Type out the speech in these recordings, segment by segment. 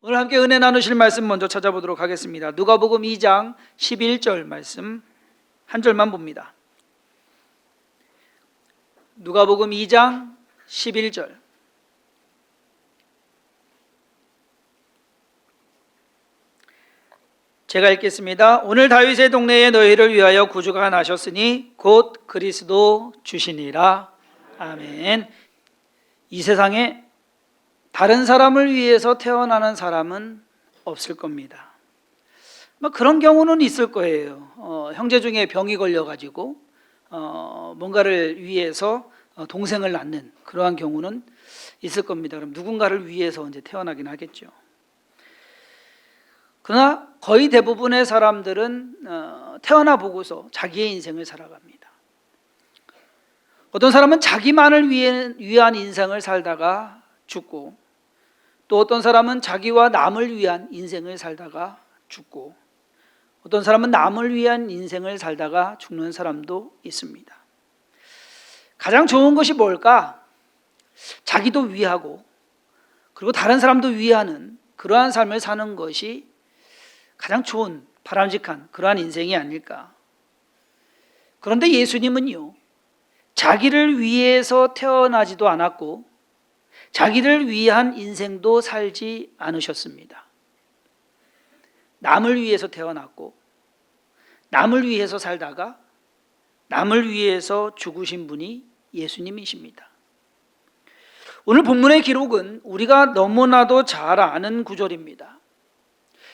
오늘 함께 은혜 나누실 말씀 먼저 찾아보도록 하겠습니다. 누가복음 2장 11절 말씀 한 절만 봅니다. 누가복음 2장 11절. 제가 읽겠습니다. 오늘 다윗의 동네에 너희를 위하여 구주가 나셨으니 곧 그리스도 주시니라. 아멘. 이 세상에 다른 사람을 위해서 태어나는 사람은 없을 겁니다. 그런 경우는 있을 거예요. 형제 중에 병이 걸려가지고 뭔가를 위해서 동생을 낳는 그러한 경우는 있을 겁니다. 그럼 누군가를 위해서 이제 태어나긴 하겠죠. 그러나 거의 대부분의 사람들은 태어나 보고서 자기의 인생을 살아갑니다. 어떤 사람은 자기만을 위한 인생을 살다가 죽고, 또 어떤 사람은 자기와 남을 위한 인생을 살다가 죽고, 어떤 사람은 남을 위한 인생을 살다가 죽는 사람도 있습니다. 가장 좋은 것이 뭘까? 자기도 위하고 그리고 다른 사람도 위하는 그러한 삶을 사는 것이 가장 좋은 바람직한 그러한 인생이 아닐까. 그런데 예수님은요, 자기를 위해서 태어나지도 않았고 자기를 위한 인생도 살지 않으셨습니다. 남을 위해서 태어났고 남을 위해서 살다가 남을 위해서 죽으신 분이 예수님이십니다. 오늘 본문의 기록은 우리가 너무나도 잘 아는 구절입니다.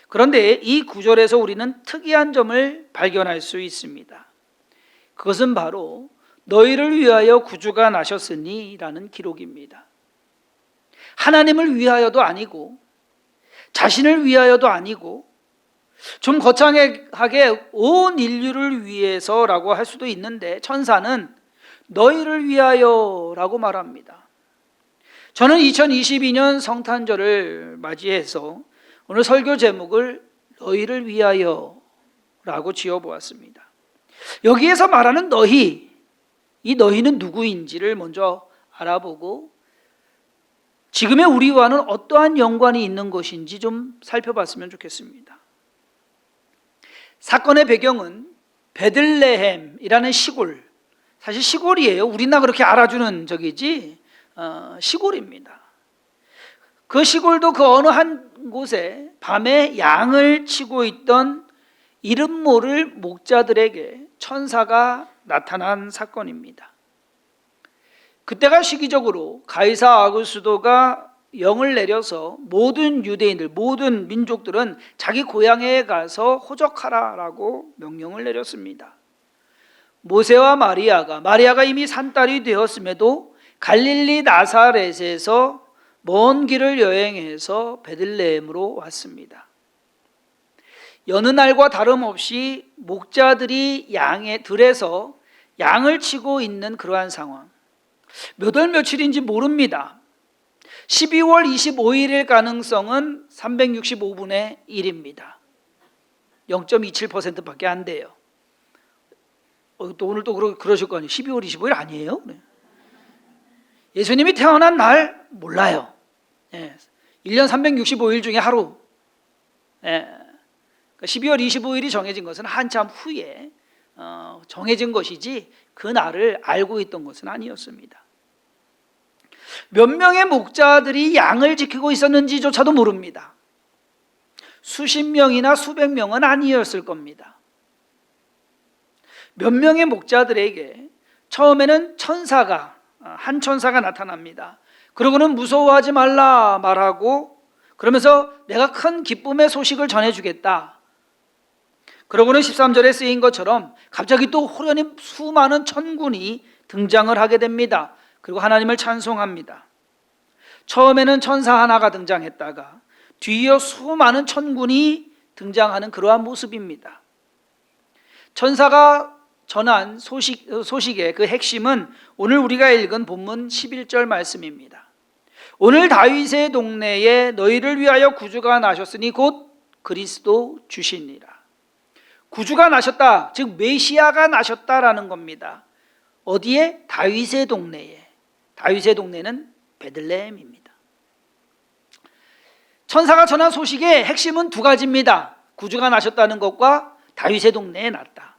그런데 이 구절에서 우리는 특이한 점을 발견할 수 있습니다. 그것은 바로 너희를 위하여 구주가 나셨으니 라는 기록입니다. 하나님을 위하여도 아니고 자신을 위하여도 아니고 좀 거창하게 온 인류를 위해서라고 할 수도 있는데, 천사는 너희를 위하여라고 말합니다. 저는 2022년 성탄절을 맞이해서 오늘 설교 제목을 너희를 위하여라고 지어보았습니다. 여기에서 말하는 너희, 이 너희는 누구인지를 먼저 알아보고 지금의 우리와는 어떠한 연관이 있는 것인지 좀 살펴봤으면 좋겠습니다. 사건의 배경은 베들레헴이라는 시골, 사실 시골이에요. 우리나 그렇게 알아주는 적이지 시골입니다. 그 시골도 그 어느 한 곳에 밤에 양을 치고 있던 이름 모를 목자들에게 천사가 나타난 사건입니다. 그때가 시기적으로 가이사 아구스도가 영을 내려서 모든 유대인들, 모든 민족들은 자기 고향에 가서 호적하라라고 명령을 내렸습니다. 모세와 마리아가 이미 산딸이 되었음에도 갈릴리 나사렛에서 먼 길을 여행해서 베들레헴으로 왔습니다. 여느 날과 다름없이 목자들이 들에서 양을 치고 있는 그러한 상황. 몇 월 며칠인지 모릅니다. 12월 25일일 가능성은 365분의 1입니다. 0.27%밖에 안 돼요. 또 오늘 또 그러실 거 아니에요. 12월 25일 아니에요? 네. 예수님이 태어난 날 몰라요. 1년 365일 중에 하루. 12월 25일이 정해진 것은 한참 후에 정해진 것이지 그 날을 알고 있던 것은 아니었습니다. 몇 명의 목자들이 양을 지키고 있었는지조차도 모릅니다. 수십 명이나 수백 명은 아니었을 겁니다. 몇 명의 목자들에게 처음에는 한 천사가 나타납니다. 그러고는 무서워하지 말라 말하고, 그러면서 내가 큰 기쁨의 소식을 전해주겠다. 그러고는 13절에 쓰인 것처럼 갑자기 또 호련히 수많은 천군이 등장을 하게 됩니다. 그리고 하나님을 찬송합니다. 처음에는 천사 하나가 등장했다가 뒤이어 수많은 천군이 등장하는 그러한 모습입니다. 천사가 전한 소식의 그 핵심은 오늘 우리가 읽은 본문 11절 말씀입니다. 오늘 다윗의 동네에 너희를 위하여 구주가 나셨으니 곧 그리스도 주시니라. 구주가 나셨다, 즉 메시아가 나셨다라는 겁니다. 어디에? 다윗의 동네에. 다윗의 동네는 베들레헴입니다. 천사가 전한 소식의 핵심은 두 가지입니다. 구주가 나셨다는 것과 다윗의 동네에 났다.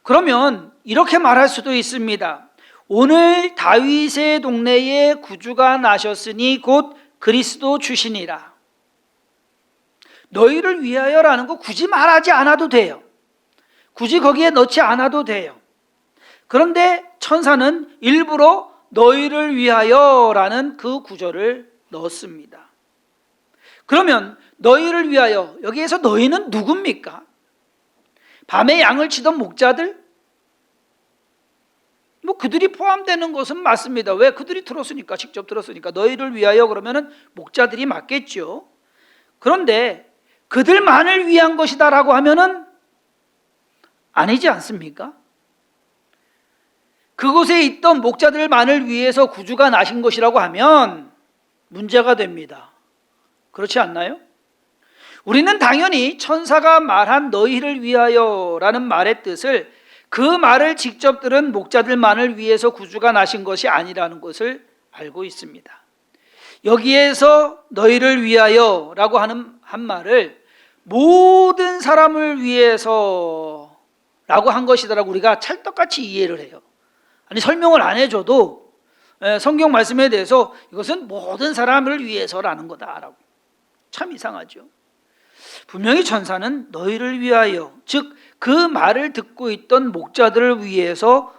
그러면 이렇게 말할 수도 있습니다. 오늘 다윗의 동네에 구주가 나셨으니 곧 그리스도 주시니라. 너희를 위하여라는 거 굳이 말하지 않아도 돼요. 굳이 거기에 넣지 않아도 돼요. 그런데 천사는 일부러 너희를 위하여라는 그 구절을 넣었습니다. 그러면 너희를 위하여, 여기에서 너희는 누굽니까? 밤에 양을 치던 목자들? 그들이 포함되는 것은 맞습니다. 왜? 그들이 들었으니까, 직접 들었으니까. 너희를 위하여 그러면은 목자들이 맞겠죠. 그런데 그들만을 위한 것이다라고 하면은 아니지 않습니까? 그곳에 있던 목자들만을 위해서 구주가 나신 것이라고 하면 문제가 됩니다. 그렇지 않나요? 우리는 당연히 천사가 말한 너희를 위하여라는 말의 뜻을, 그 말을 직접 들은 목자들만을 위해서 구주가 나신 것이 아니라는 것을 알고 있습니다. 여기에서 너희를 위하여라고 한 말을 모든 사람을 위해서라고 한 것이다라고 우리가 찰떡같이 이해를 해요. 아니, 설명을 안 해줘도 성경 말씀에 대해서 이것은 모든 사람을 위해서라는 거다라고. 참 이상하죠. 분명히 천사는 너희를 위하여, 즉 그 말을 듣고 있던 목자들을 위해서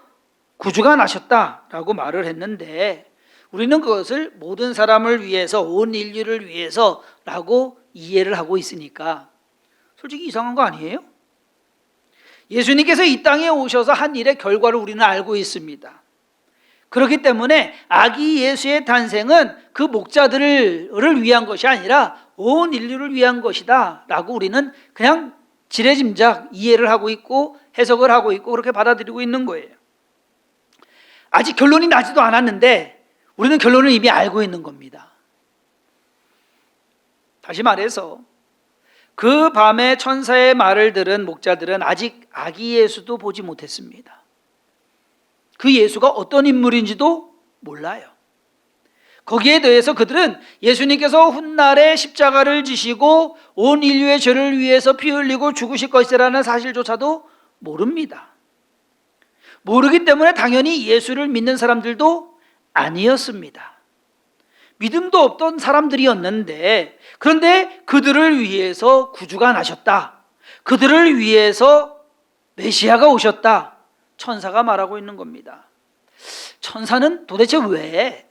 구주가 나셨다라고 말을 했는데, 우리는 그것을 모든 사람을 위해서, 온 인류를 위해서라고 이해를 하고 있으니까 솔직히 이상한 거 아니에요? 예수님께서 이 땅에 오셔서 한 일의 결과를 우리는 알고 있습니다. 그렇기 때문에 아기 예수의 탄생은 그 목자들을 위한 것이 아니라 온 인류를 위한 것이다 라고 우리는 그냥 지레짐작 이해를 하고 있고 해석을 하고 있고 그렇게 받아들이고 있는 거예요. 아직 결론이 나지도 않았는데 우리는 결론을 이미 알고 있는 겁니다. 다시 말해서 그 밤에 천사의 말을 들은 목자들은 아직 아기 예수도 보지 못했습니다. 그 예수가 어떤 인물인지도 몰라요. 거기에 대해서 그들은 예수님께서 훗날에 십자가를 지시고 온 인류의 죄를 위해서 피 흘리고 죽으실 것이라는 사실조차도 모릅니다. 모르기 때문에 당연히 예수를 믿는 사람들도 아니었습니다. 믿음도 없던 사람들이었는데, 그런데 그들을 위해서 구주가 나셨다, 그들을 위해서 메시아가 오셨다, 천사가 말하고 있는 겁니다. 천사는 도대체 왜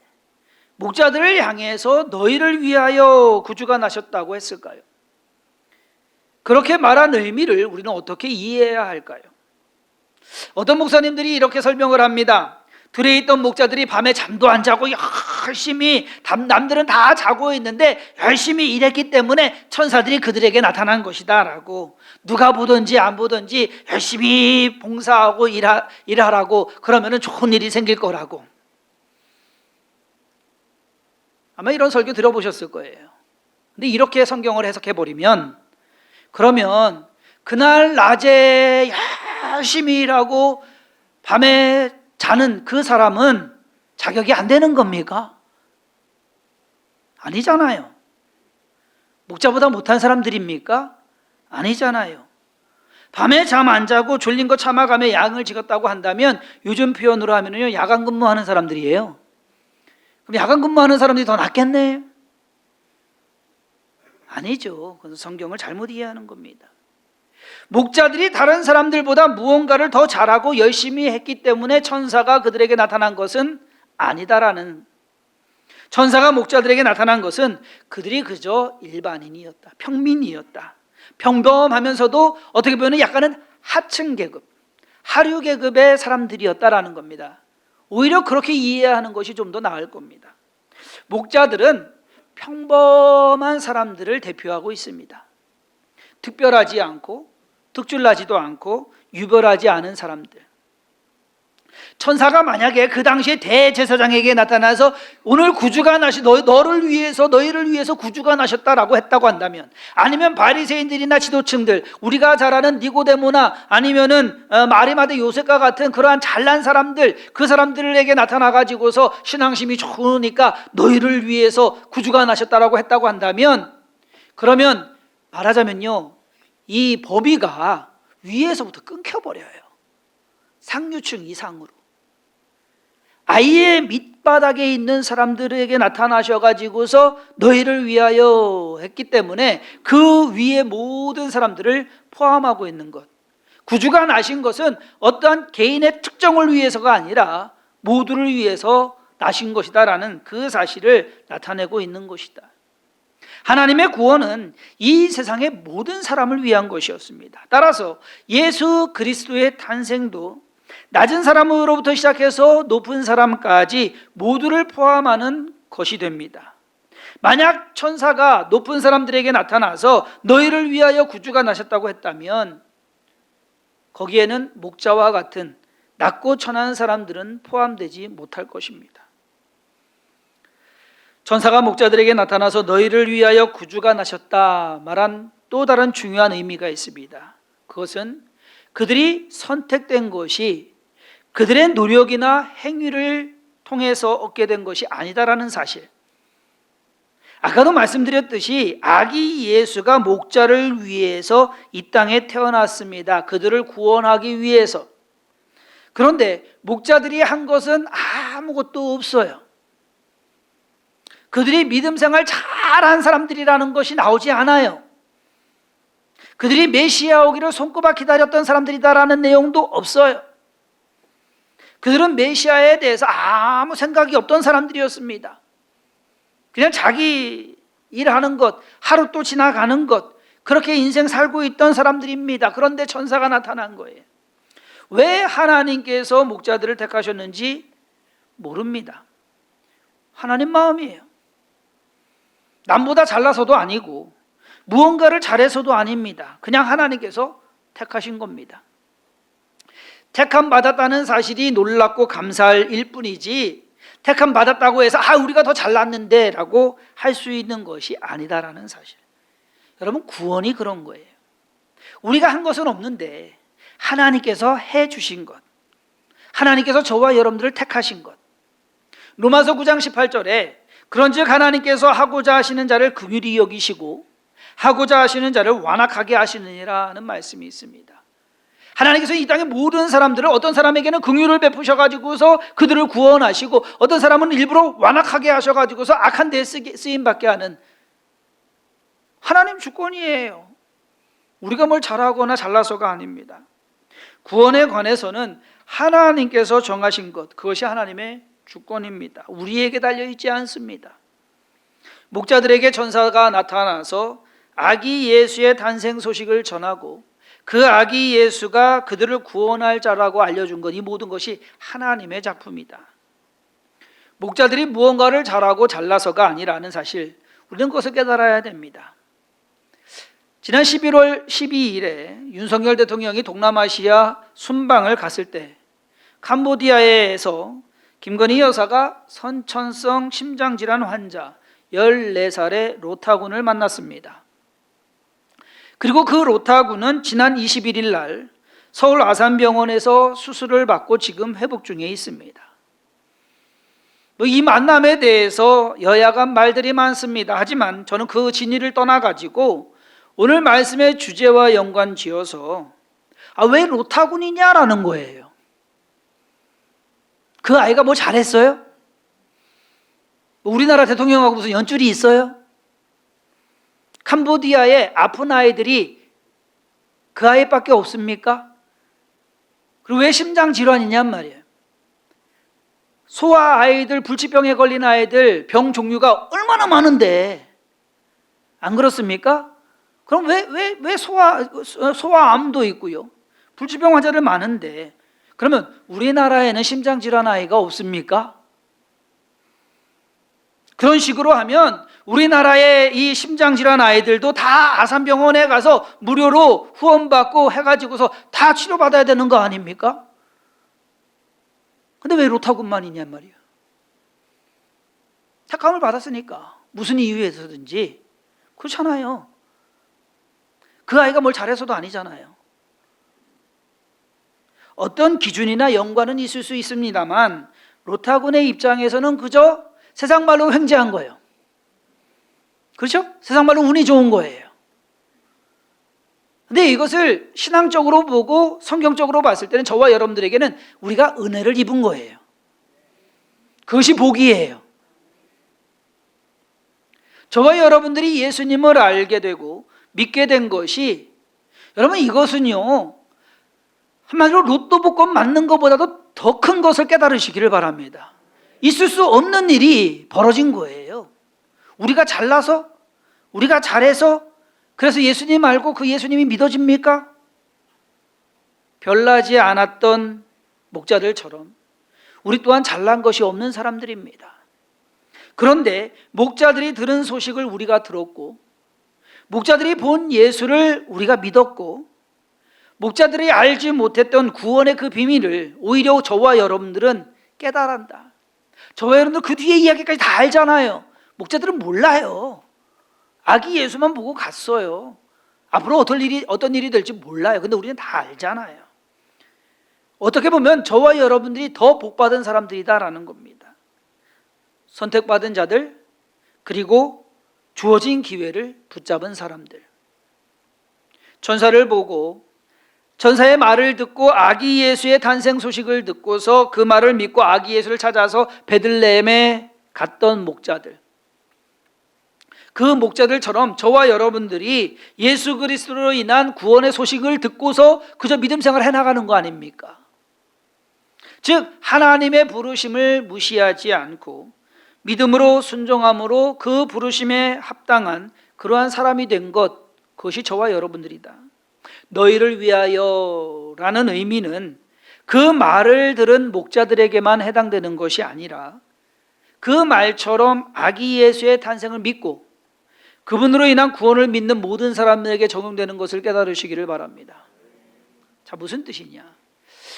목자들을 향해서 너희를 위하여 구주가 나셨다고 했을까요? 그렇게 말한 의미를 우리는 어떻게 이해해야 할까요? 어떤 목사님들이 이렇게 설명을 합니다. 들에 있던 목자들이 밤에 잠도 안 자고 열심히, 남들은 다 자고 있는데 열심히 일했기 때문에 천사들이 그들에게 나타난 것이다 라고, 누가 보든지 안 보든지 열심히 봉사하고 일하라고, 그러면 좋은 일이 생길 거라고. 아마 이런 설교 들어보셨을 거예요. 근데 이렇게 성경을 해석해버리면, 그러면 그날 낮에 열심히 일하고 밤에 자는 그 사람은 자격이 안 되는 겁니까? 아니잖아요. 목자보다 못한 사람들입니까? 아니잖아요. 밤에 잠 안 자고 졸린 거 참아가며 양을 지켰다고 한다면 요즘 표현으로 하면요, 야간 근무하는 사람들이에요. 그럼 야간 근무하는 사람들이 더 낫겠네? 아니죠. 그건 성경을 잘못 이해하는 겁니다. 목자들이 다른 사람들보다 무언가를 더 잘하고 열심히 했기 때문에 천사가 그들에게 나타난 것은 아니다라는, 천사가 목자들에게 나타난 것은 그들이 그저 일반인이었다, 평민이었다, 평범하면서도 어떻게 보면 약간은 하층 계급, 하류 계급의 사람들이었다라는 겁니다. 오히려 그렇게 이해하는 것이 좀 더 나을 겁니다. 목자들은 평범한 사람들을 대표하고 있습니다. 특별하지 않고 특출나지도 않고 유별하지 않은 사람들. 천사가 만약에 그 당시에 대제사장에게 나타나서 오늘 구주가 너를 위해서, 너희를 위해서 구주가 나셨다라고 했다고 한다면, 아니면 바리새인들이나 지도층들, 우리가 잘 아는 니고데모나 아니면은 마리마다 요셉과 같은 그러한 잘난 사람들, 그 사람들에게 나타나 가지고서 신앙심이 좋으니까 너희를 위해서 구주가 나셨다라고 했다고 한다면, 그러면 말하자면요, 이 법위가 위에서부터 끊겨버려요. 상류층 이상으로. 아예 밑바닥에 있는 사람들에게 나타나셔가지고서 너희를 위하여 했기 때문에 그 위에 모든 사람들을 포함하고 있는 것. 구주가 나신 것은 어떠한 개인의 특정을 위해서가 아니라 모두를 위해서 나신 것이다라는 그 사실을 나타내고 있는 것이다. 하나님의 구원은 이 세상의 모든 사람을 위한 것이었습니다. 따라서 예수 그리스도의 탄생도 낮은 사람으로부터 시작해서 높은 사람까지 모두를 포함하는 것이 됩니다. 만약 천사가 높은 사람들에게 나타나서 너희를 위하여 구주가 나셨다고 했다면 거기에는 목자와 같은 낮고 천한 사람들은 포함되지 못할 것입니다. 천사가 목자들에게 나타나서 너희를 위하여 구주가 나셨다 말한 또 다른 중요한 의미가 있습니다. 그것은 그들이 선택된 것이 그들의 노력이나 행위를 통해서 얻게 된 것이 아니다라는 사실. 아까도 말씀드렸듯이 아기 예수가 목자를 위해서 이 땅에 태어났습니다. 그들을 구원하기 위해서. 그런데 목자들이 한 것은 아무것도 없어요. 그들이 믿음 생활 잘한 사람들이라는 것이 나오지 않아요. 그들이 메시아 오기를 손꼽아 기다렸던 사람들이다라는 내용도 없어요. 그들은 메시아에 대해서 아무 생각이 없던 사람들이었습니다. 그냥 자기 일하는 것, 하루 또 지나가는 것, 그렇게 인생 살고 있던 사람들입니다. 그런데 천사가 나타난 거예요. 왜 하나님께서 목자들을 택하셨는지 모릅니다. 하나님 마음이에요. 남보다 잘나서도 아니고 무언가를 잘해서도 아닙니다. 그냥 하나님께서 택하신 겁니다. 택함 받았다는 사실이 놀랍고 감사할 일뿐이지 택함 받았다고 해서 우리가 더 잘났는데 라고 할 수 있는 것이 아니다라는 사실. 여러분, 구원이 그런 거예요. 우리가 한 것은 없는데 하나님께서 해주신 것, 하나님께서 저와 여러분들을 택하신 것. 로마서 9장 18절에 그런즉 하나님께서 하고자 하시는 자를 긍휼히 여기시고 하고자 하시는 자를 완악하게 하시느니라는 말씀이 있습니다. 하나님께서 이 땅의 모든 사람들을 어떤 사람에게는 긍휼을 베푸셔가지고서 그들을 구원하시고 어떤 사람은 일부러 완악하게 하셔가지고서 악한 데에 쓰임받게 하는 하나님 주권이에요. 우리가 뭘 잘하거나 잘나서가 아닙니다. 구원에 관해서는 하나님께서 정하신 것, 그것이 하나님의 주권입니다. 우리에게 달려있지 않습니다. 목자들에게 천사가 나타나서 아기 예수의 탄생 소식을 전하고 그 아기 예수가 그들을 구원할 자라고 알려준 것, 이 모든 것이 하나님의 작품이다. 목자들이 무언가를 잘하고 잘나서가 아니라는 사실, 우리는 그것을 깨달아야 됩니다. 지난 11월 12일에 윤석열 대통령이 동남아시아 순방을 갔을 때 캄보디아에서 김건희 여사가 선천성 심장질환 환자 14살의 로타군을 만났습니다. 그리고 그 로타군은 지난 21일 날 서울 아산병원에서 수술을 받고 지금 회복 중에 있습니다. 이 만남에 대해서 여야간 말들이 많습니다. 하지만 저는 그 진위를 떠나가지고 오늘 말씀의 주제와 연관지어서 왜 로타군이냐라는 거예요. 그 아이가 뭐 잘했어요? 우리나라 대통령하고 무슨 연줄이 있어요? 캄보디아에 아픈 아이들이 그 아이밖에 없습니까? 그리고 왜 심장질환이냔 말이에요. 소아 아이들, 불치병에 걸린 아이들 병 종류가 얼마나 많은데 안 그렇습니까? 그럼 왜 소아암도 있고요, 불치병 환자들 많은데 그러면 우리나라에는 심장질환 아이가 없습니까? 그런 식으로 하면 우리나라의 이 심장질환 아이들도 다 아산병원에 가서 무료로 후원받고 해가지고서 다 치료받아야 되는 거 아닙니까? 근데 왜 롯하고만 있냔 말이에요. 택함을 받았으니까 무슨 이유에서든지. 그렇잖아요. 그 아이가 뭘 잘해서도 아니잖아요. 어떤 기준이나 연관은 있을 수 있습니다만 롯하군의 입장에서는 그저 세상 말로 횡재한 거예요. 그렇죠? 세상 말로 운이 좋은 거예요. 근데 이것을 신앙적으로 보고 성경적으로 봤을 때는 저와 여러분들에게는 우리가 은혜를 입은 거예요. 그것이 복이에요. 저와 여러분들이 예수님을 알게 되고 믿게 된 것이, 여러분 이것은요, 한마디로 로또 복권 맞는 것보다도 더 큰 것을 깨달으시기를 바랍니다. 있을 수 없는 일이 벌어진 거예요. 우리가 잘나서, 우리가 잘해서, 그래서 예수님 알고 그 예수님이 믿어집니까? 별나지 않았던 목자들처럼 우리 또한 잘난 것이 없는 사람들입니다. 그런데 목자들이 들은 소식을 우리가 들었고, 목자들이 본 예수를 우리가 믿었고, 목자들이 알지 못했던 구원의 그 비밀을 오히려 저와 여러분들은 깨달았다. 저와 여러분들 그 뒤에 이야기까지 다 알잖아요. 목자들은 몰라요. 아기 예수만 보고 갔어요. 앞으로 어떤 일이 될지 몰라요. 근데 우리는 다 알잖아요. 어떻게 보면 저와 여러분들이 더 복받은 사람들이다라는 겁니다. 선택받은 자들, 그리고 주어진 기회를 붙잡은 사람들. 천사를 보고 천사의 말을 듣고 아기 예수의 탄생 소식을 듣고서 그 말을 믿고 아기 예수를 찾아서 베들레헴에 갔던 목자들, 그 목자들처럼 저와 여러분들이 예수 그리스도로 인한 구원의 소식을 듣고서 그저 믿음 생활을 해나가는 거 아닙니까? 즉 하나님의 부르심을 무시하지 않고 믿음으로 순종함으로 그 부르심에 합당한 그러한 사람이 된 것, 그것이 저와 여러분들이다. 너희를 위하여 라는 의미는 그 말을 들은 목자들에게만 해당되는 것이 아니라 그 말처럼 아기 예수의 탄생을 믿고 그분으로 인한 구원을 믿는 모든 사람들에게 적용되는 것을 깨달으시기를 바랍니다. 자, 무슨 뜻이냐?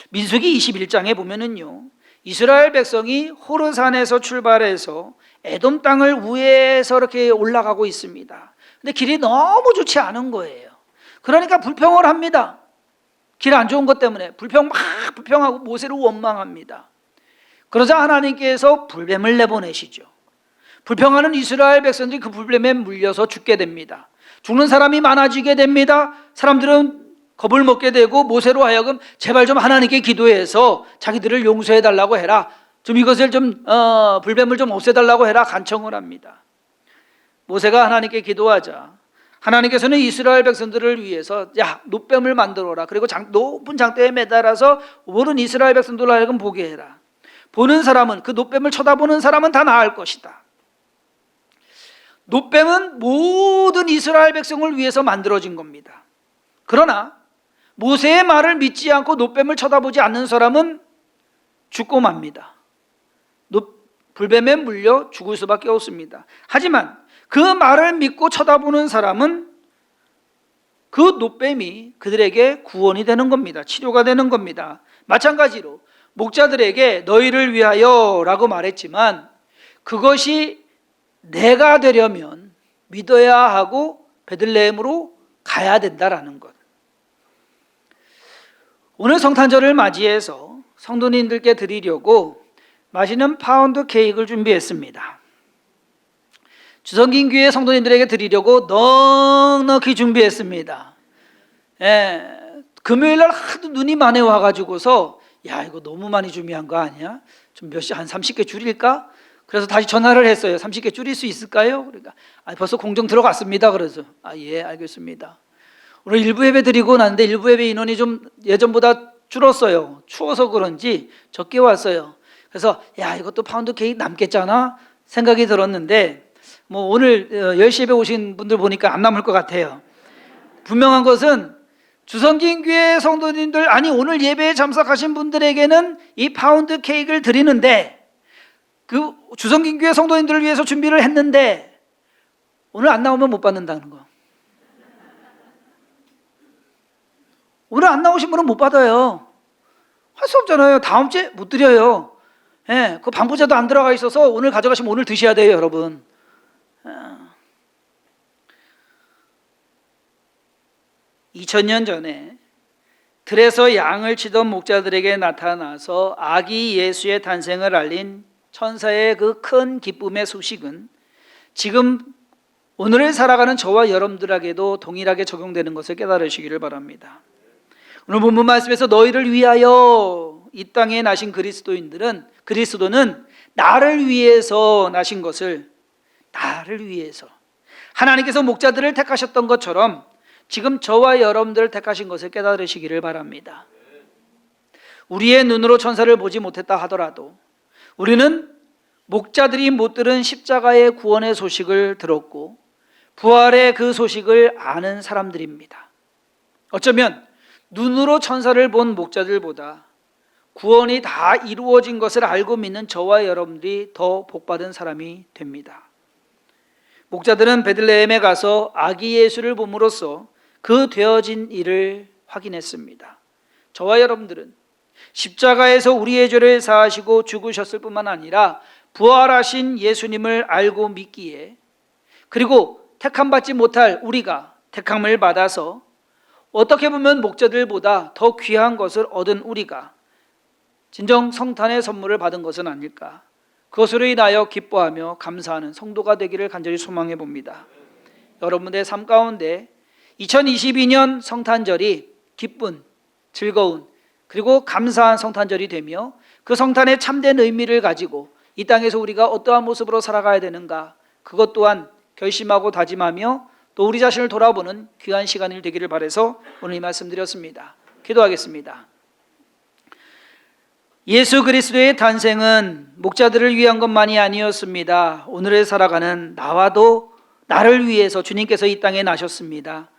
민수기 21장에 보면은요, 이스라엘 백성이 호르산에서 출발해서 에돔 땅을 우회해서 이렇게 올라가고 있습니다. 근데 길이 너무 좋지 않은 거예요. 그러니까 불평을 합니다. 길 안 좋은 것 때문에 불평하고 모세를 원망합니다. 그러자 하나님께서 불뱀을 내보내시죠. 불평하는 이스라엘 백성들이 그 불뱀에 물려서 죽게 됩니다. 죽는 사람이 많아지게 됩니다. 사람들은 겁을 먹게 되고 모세로 하여금 제발 좀 하나님께 기도해서 자기들을 용서해 달라고 해라, 좀 이것을 불뱀을 좀 없애달라고 해라 간청을 합니다. 모세가 하나님께 기도하자 하나님께서는 이스라엘 백성들을 위해서 야, 놋뱀을 만들어라. 그리고 높은 장대에 매달아서 모든 이스라엘 백성들을 하여금 보게 해라. 보는 사람은, 그 놋뱀을 쳐다보는 사람은 다 나을 것이다. 놋뱀은 모든 이스라엘 백성을 위해서 만들어진 겁니다. 그러나 모세의 말을 믿지 않고 놋뱀을 쳐다보지 않는 사람은 죽고 맙니다. 불뱀에 물려 죽을 수밖에 없습니다. 하지만 그 말을 믿고 쳐다보는 사람은 그 놋뱀이 그들에게 구원이 되는 겁니다. 치료가 되는 겁니다. 마찬가지로 목자들에게 너희를 위하여 라고 말했지만 그것이 내가 되려면 믿어야 하고 베들레헴으로 가야 된다라는 것. 오늘 성탄절을 맞이해서 성도님들께 드리려고 맛있는 파운드 케이크를 준비했습니다. 주성긴 교회 성도님들에게 드리려고 넉넉히 준비했습니다. 금요일날 하도 눈이 많이 와가지고서 야, 이거 너무 많이 준비한 거 아니야? 좀 한 30개 줄일까? 그래서 다시 전화를 했어요. 30개 줄일 수 있을까요? 그러니까 벌써 공정 들어갔습니다. 그래서 예, 알겠습니다. 오늘 일부 예배 드리고 났는데 일부 예배 인원이 좀 예전보다 줄었어요. 추워서 그런지 적게 왔어요. 그래서 야, 이것도 파운드 케이크 남겠잖아 생각이 들었는데 오늘 10시 예배 오신 분들 보니까 안 남을 것 같아요. 분명한 것은 주성긴 교회 성도님들, 아니 오늘 예배에 참석하신 분들에게는 이 파운드 케이크를 드리는데 그 주성긴 교회 성도님들을 위해서 준비를 했는데 오늘 안 나오면 못 받는다는 거. 오늘 안 나오신 분은 못 받아요. 할 수 없잖아요. 다음 주에 못 드려요. 예, 그 방부제도 안 들어가 있어서 오늘 가져가시면 오늘 드셔야 돼요, 여러분. 2000년 전에 들에서 양을 치던 목자들에게 나타나서 아기 예수의 탄생을 알린 천사의 그 큰 기쁨의 소식은 지금 오늘을 살아가는 저와 여러분들에게도 동일하게 적용되는 것을 깨달으시기를 바랍니다. 오늘 본문 말씀에서 너희를 위하여 이 땅에 나신 그리스도는 나를 위해서 나신 것을, 나를 위해서 하나님께서 목자들을 택하셨던 것처럼 지금 저와 여러분들을 택하신 것을 깨달으시기를 바랍니다. 우리의 눈으로 천사를 보지 못했다 하더라도 우리는 목자들이 못 들은 십자가의 구원의 소식을 들었고 부활의 그 소식을 아는 사람들입니다. 어쩌면 눈으로 천사를 본 목자들보다 구원이 다 이루어진 것을 알고 믿는 저와 여러분들이 더 복받은 사람이 됩니다. 목자들은 베들레헴에 가서 아기 예수를 봄으로써 그 되어진 일을 확인했습니다. 저와 여러분들은 십자가에서 우리의 죄를 사하시고 죽으셨을 뿐만 아니라 부활하신 예수님을 알고 믿기에, 그리고 택함받지 못할 우리가 택함을 받아서 어떻게 보면 목자들보다 더 귀한 것을 얻은 우리가 진정 성탄의 선물을 받은 것은 아닐까, 그것으로 인하여 기뻐하며 감사하는 성도가 되기를 간절히 소망해 봅니다. 여러분의 삶 가운데 2022년 성탄절이 기쁜, 즐거운, 그리고 감사한 성탄절이 되며 그 성탄의 참된 의미를 가지고 이 땅에서 우리가 어떠한 모습으로 살아가야 되는가, 그것 또한 결심하고 다짐하며 또 우리 자신을 돌아보는 귀한 시간이 되기를 바라서 오늘 이 말씀 드렸습니다. 기도하겠습니다. 예수 그리스도의 탄생은 목자들을 위한 것만이 아니었습니다. 오늘을 살아가는 나와도 나를 위해서 주님께서 이 땅에 나셨습니다.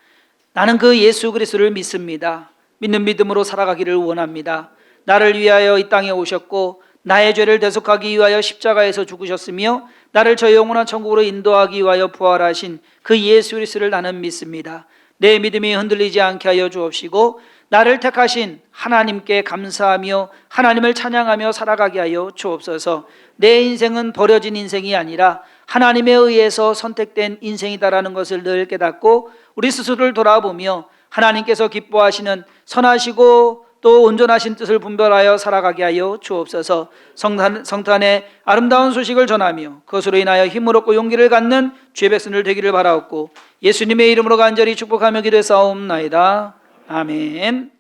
나는 그 예수 그리스도를 믿습니다. 믿는 믿음으로 살아가기를 원합니다. 나를 위하여 이 땅에 오셨고 나의 죄를 대속하기 위하여 십자가에서 죽으셨으며 나를 저 영원한 천국으로 인도하기 위하여 부활하신 그 예수 그리스도를 나는 믿습니다. 내 믿음이 흔들리지 않게 하여 주옵시고 나를 택하신 하나님께 감사하며 하나님을 찬양하며 살아가게 하여 주옵소서. 내 인생은 버려진 인생이 아니라 하나님에 의해서 선택된 인생이다라는 것을 늘 깨닫고 우리 스스로를 돌아보며 하나님께서 기뻐하시는 선하시고 또 온전하신 뜻을 분별하여 살아가게 하여 주옵소서. 성탄의 아름다운 소식을 전하며 그것으로 인하여 힘을 얻고 용기를 갖는 주의 백성들 되기를 바라옵고 예수님의 이름으로 간절히 축복하며 기도했사옵나이다. 아멘.